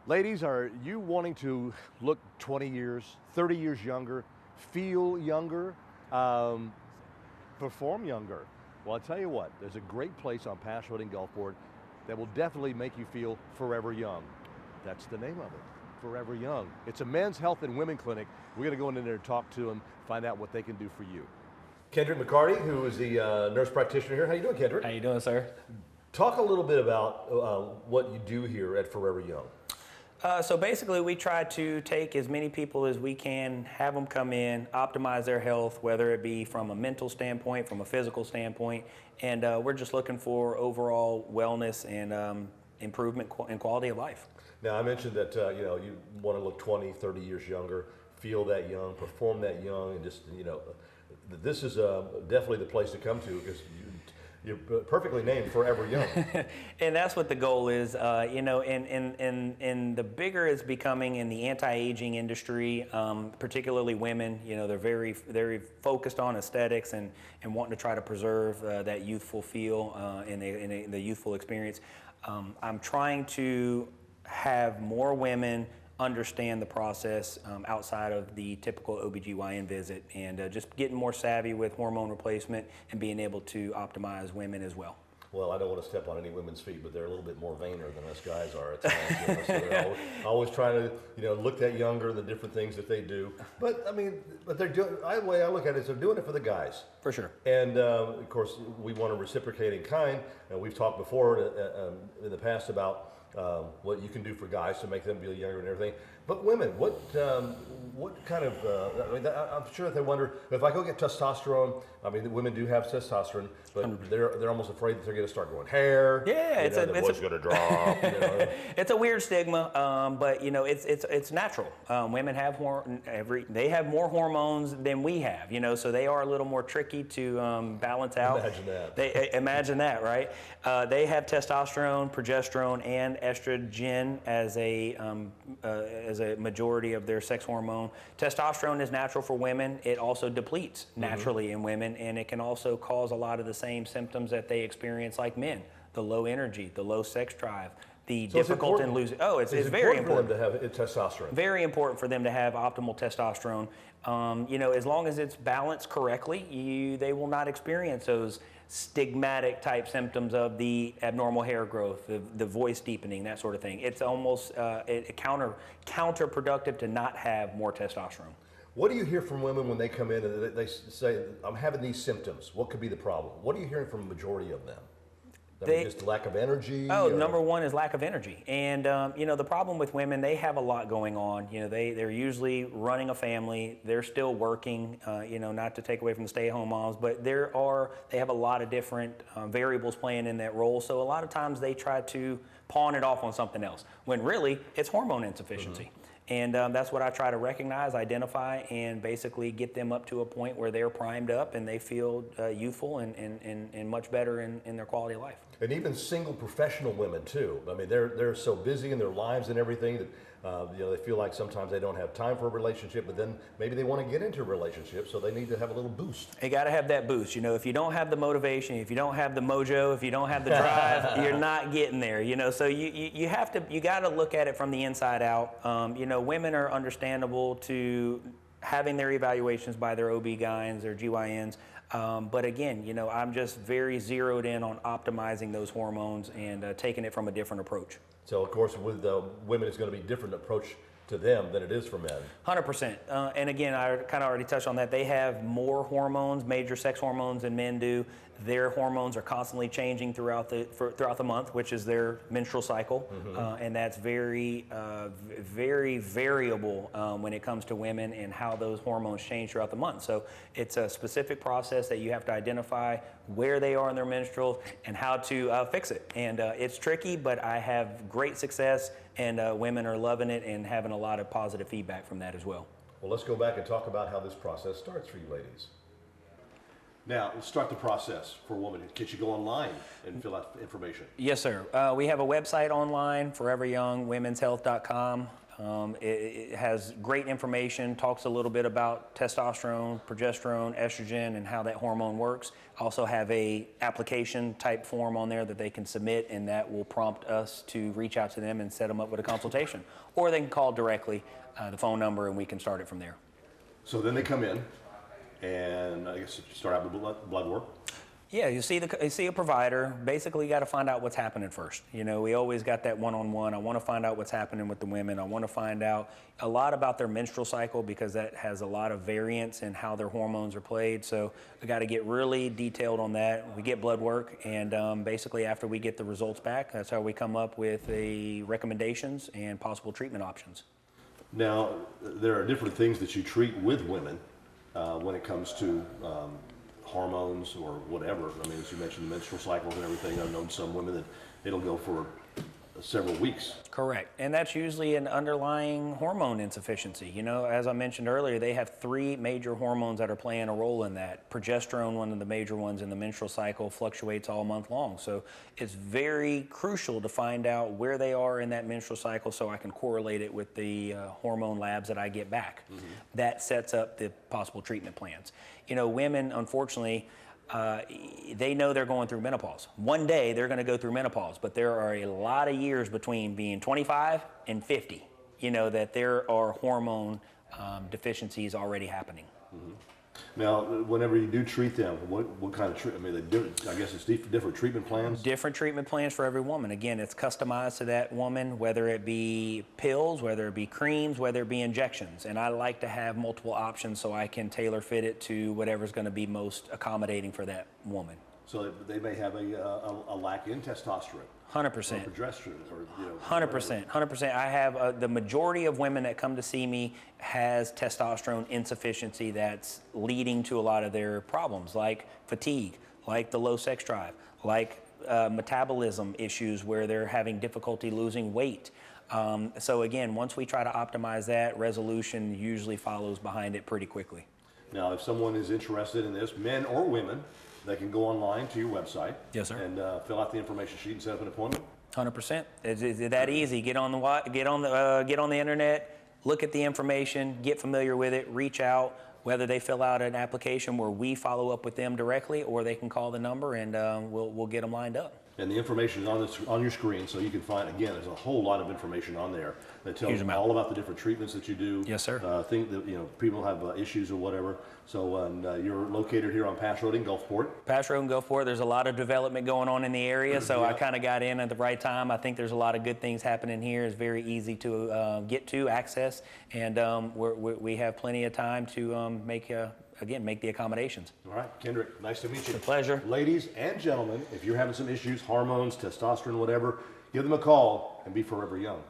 Ladies, are you wanting to look 20 years, 30 years younger, feel younger, perform younger? Well, I'll tell you what, there's a great place on Pass Road and Gulfport that will definitely make you feel forever young. That's the name of it, Forever Young. It's a men's health and women clinic. We're gonna go in there and talk to them, find out what they can do for you. Kendrick McCarty, who is the nurse practitioner here. How you doing, Kendrick? How you doing, sir? Talk a little bit about what you do here at Forever Young. So basically, we try to take as many people as we can, have them come in, optimize their health, whether it be from a mental standpoint, from a physical standpoint, and we're just looking for overall wellness and improvement in quality of life. Now, I mentioned that you want to look 20, 30 years younger, feel that young, perform that young, and just, this is definitely the place to come to because you're perfectly named Forever Young. And that's what the goal is. And the bigger it's becoming in the anti-aging industry, particularly women, they're very focused on aesthetics and wanting to try to preserve that youthful feel and the youthful experience. I'm trying to have more women understand the process outside of the typical OBGYN visit and just getting more savvy with hormone replacement and being able to optimize women as well. Well, I don't want to step on any women's feet, but they're a little bit more vainer than us guys are at times. So they're always trying to, look that younger and the different things that they do. But they're doing. The way I look at it is they're doing it for the guys. For sure. And of course, we want to reciprocate in kind. We've talked before in the past about what you can do for guys to make them feel younger and everything. But women, what kind of, I'm sure that they wonder, if I go get testosterone, the women do have testosterone, but they're almost afraid that they're going to start growing hair. Yeah, the voice going to drop. It's a weird stigma, but it's natural. Women have they have more hormones than we have, so they are a little more tricky to balance out. Imagine that. Imagine that, right? They have testosterone, progesterone, and estrogen as a majority of their sex hormone. Testosterone is natural for women. It also depletes naturally in women, and it can also cause a lot of the same symptoms that they experience like men: the low energy, the low sex drive, the difficult in losing. Oh, it's very important for them to have testosterone. Very important for them to have optimal testosterone. As long as it's balanced correctly, they will not experience those stigmatic type symptoms of the abnormal hair growth, the voice deepening, that sort of thing. It's almost counterproductive to not have more testosterone. What do you hear from women when they come in and they say, I'm having these symptoms? What could be the problem? What are you hearing from the majority of them? Just lack of energy? Number one is lack of energy. And, the problem with women, they have a lot going on. They're usually running a family. They're still working, not to take away from the stay-at-home moms, but they have a lot of different variables playing in that role. So a lot of times they try to pawn it off on something else, when really it's hormone insufficiency. And that's what I try to recognize, identify, and basically get them up to a point where they're primed up and they feel youthful and much better in their quality of life. And even single professional women too. They're so busy in their lives and everything that they feel like sometimes they don't have time for a relationship, but then maybe they want to get into a relationship, so they need to have a little boost. You got to have that boost. If you don't have the motivation, if you don't have the mojo, if you don't have the drive, you're not getting there. So you got to look at it from the inside out. Women are understandable to having their evaluations by their OB-GYNs or GYNs. But again, I'm just very zeroed in on optimizing those hormones and taking it from a different approach. So, of course, with women, it's going to be a different approach to them than it is for men. 100%. And again, I kind of already touched on that. They have more hormones, major sex hormones, than men do. Their hormones are constantly changing throughout the month, which is their menstrual cycle, and that's very, very variable when it comes to women and how those hormones change throughout the month. So it's a specific process that you have to identify where they are in their menstrual and how to fix it. And it's tricky, but I have great success, and women are loving it and having a lot of positive feedback from that as well. Well, let's go back and talk about how this process starts for you ladies. Now, let's start the process for a woman. Can she go online and fill out information? Yes, sir. We have a website online, foreveryoungwomenshealth.com. It has great information, talks a little bit about testosterone, progesterone, estrogen, and how that hormone works. Also have a application type form on there that they can submit, and that will prompt us to reach out to them and set them up with a consultation. Or they can call directly the phone number, and we can start it from there. So then they come in, and I guess you start out with blood work. Yeah, you see a provider. Basically, you got to find out what's happening first. You know, we always got that one-on-one. I want to find out what's happening with the women. I want to find out a lot about their menstrual cycle, because that has a lot of variance in how their hormones are played. So we got to get really detailed on that. We get blood work, and basically after we get the results back, that's how we come up with the recommendations and possible treatment options. Now, there are different things that you treat with women when it comes to hormones or whatever. I mean, as you mentioned, the menstrual cycles and everything. I've known some women that it'll go for several weeks. Correct. And that's usually an underlying hormone insufficiency. You know, as I mentioned earlier, they have 3 major hormones that are playing a role in that. Progesterone, one of the major ones in the menstrual cycle, fluctuates all month long. So it's very crucial to find out where they are in that menstrual cycle, so I can correlate it with the hormone labs that I get back. Mm-hmm. That sets up the possible treatment plans. You know, women, unfortunately, they know they're going through menopause. One day they're going to go through menopause, but there are a lot of years between being 25 and 50, you know, that there are hormone deficiencies already happening. Mm-hmm. Now, whenever you do treat them, what kind of treatment? I mean, I guess it's different treatment plans? Different treatment plans for every woman. Again, it's customized to that woman, whether it be pills, whether it be creams, whether it be injections. And I like to have multiple options so I can tailor fit it to whatever's going to be most accommodating for that woman. So they may have a lack in testosterone. 100%. Or progesterone, or, you know. 100%. 100%. I have the majority of women that come to see me has testosterone insufficiency that's leading to a lot of their problems, like fatigue, like the low sex drive, like metabolism issues where they're having difficulty losing weight. So again, once we try to optimize that, resolution usually follows behind it pretty quickly. Now, if someone is interested in this, men or women, they can go online to your website. Yes, sir. And fill out the information sheet and set up an appointment. 100%. It's that easy. Get on the internet, look at the information, get familiar with it, reach out. Whether they fill out an application where we follow up with them directly, or they can call the number and we'll get them lined up. And the information is on your screen, so you can find, again, there's a whole lot of information on there that tells you all about the different treatments that you do. Yes, sir. Think that, you know, people have issues or whatever. So you're located here on Pass Road in Gulfport. Pass Road in Gulfport. There's a lot of development going on in the area, so yeah. I kind of got in at the right time. I think there's a lot of good things happening here. It's very easy to get to, access, and we have plenty of time to make the accommodations. All right, Kendrick, nice to meet you. It's a pleasure. Ladies and gentlemen, if you're having some issues, hormones, testosterone, whatever, give them a call and be forever young.